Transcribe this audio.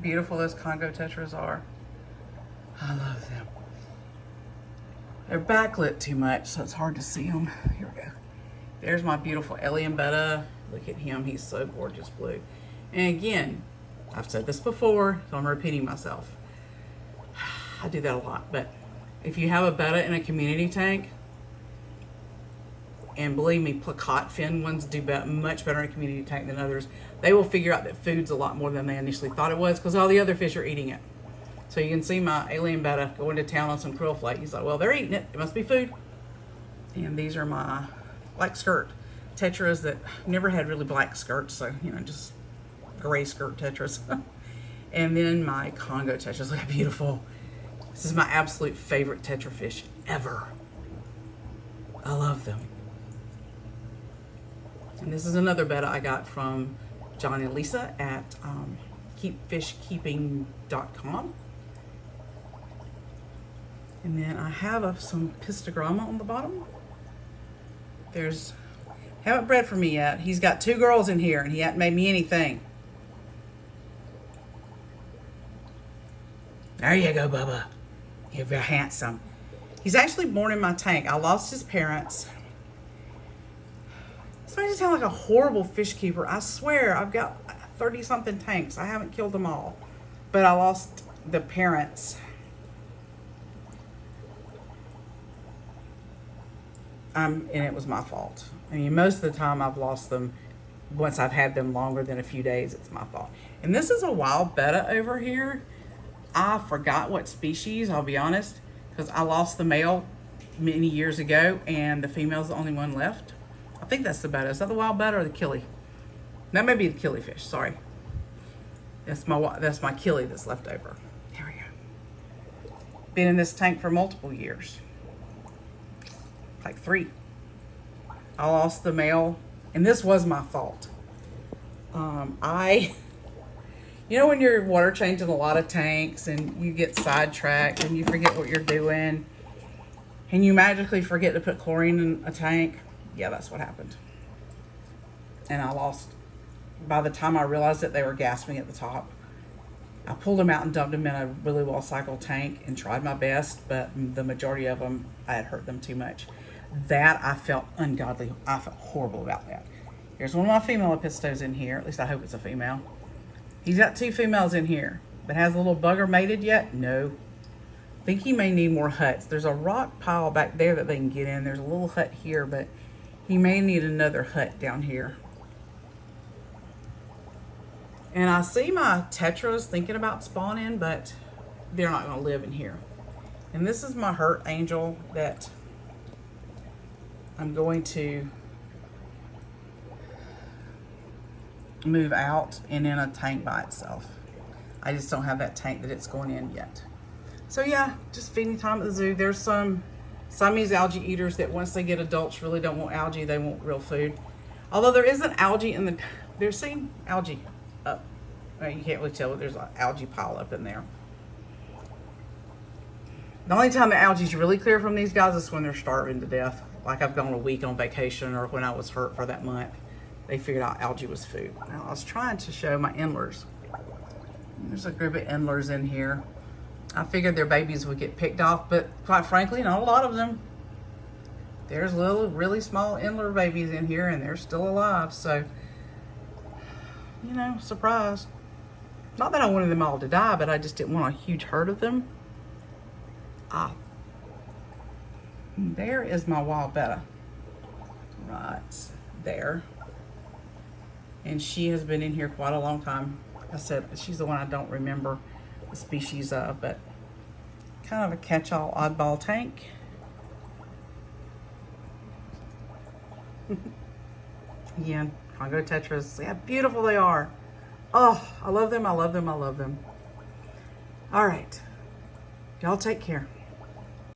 beautiful those Congo tetras are. I love them. They're backlit too much, so it's hard to see them. Here we go. There's my beautiful alien betta. Look at him, he's so gorgeous blue. And again, I've said this before, so I'm repeating myself. I do that a lot, but if you have a betta in a community tank, and believe me, placotte fin ones do much better in a community tank than others. They will figure out that food's a lot more than they initially thought it was because all the other fish are eating it. So you can see my alien betta going to town on some krill flake. He's like, well, they're eating it. It must be food. And these are my black skirt tetras that never had really black skirts. So, you know, just gray skirt tetras. And then my Congo tetras. Look how beautiful. This is my absolute favorite tetra fish ever. I love them. And this is another betta I got from John and Lisa at keepfishkeeping.com. And then I have some apistogramma on the bottom. Haven't bred for me yet. He's got 2 girls in here and he hasn't made me anything. There you go, Bubba. You're very handsome. He's actually born in my tank. I lost his parents. This makes me sound like a horrible fish keeper. I swear, I've got 30-something tanks. I haven't killed them all. But I lost the parents. And it was my fault. I mean, most of the time I've lost them. Once I've had them longer than a few days, it's my fault. And this is a wild betta over here. I forgot what species, I'll be honest, because I lost the male many years ago, and the female's the only one left. I think that's the betta. Is that the wild betta or the killie? That may be the killifish. Sorry. That's my killie that's left over. There we go. Been in this tank for multiple years. Like 3. I lost the male, and this was my fault. You know when you're water changing a lot of tanks and you get sidetracked and you forget what you're doing and you magically forget to put chlorine in a tank? Yeah, that's what happened. And I lost, by the time I realized it, they were gasping at the top. I pulled them out and dumped them in a really well-cycled tank and tried my best, but the majority of them, I had hurt them too much. That I felt ungodly. I felt horrible about that. Here's one of my female apistos in here. At least I hope it's a female. He's got 2 females in here, but has a little bugger mated yet? No. I think he may need more huts. There's a rock pile back there that they can get in. There's a little hut here, but he may need another hut down here. And I see my tetras thinking about spawning, but they're not going to live in here. And this is my hurt angel that I'm going to move out and in a tank by itself. I just don't have that tank that it's going in yet. So yeah, just feeding time at the zoo. There's some Siamese algae eaters that once they get adults really don't want algae, they want real food. Although there isn't algae in the, they're seeing algae up. Well, you can't really tell, but there's an algae pile up in there. The only time the algae's really clear from these guys is when they're starving to death. Like I've gone a week on vacation or when I was hurt for that month. They figured out algae was food. Now I was trying to show my endlers. There's a group of endlers in here. I figured their babies would get picked off, but quite frankly, not a lot of them. There's little, really small endler babies in here and they're still alive. So, you know, surprise. Not that I wanted them all to die, but I just didn't want a huge herd of them. There is my wild betta. Right there. And she has been in here quite a long time. Like I said, she's the one I don't remember the species of, but kind of a catch-all oddball tank. Again, Congo tetras. See how beautiful they are. Oh, I love them, I love them, I love them. All right. Y'all take care.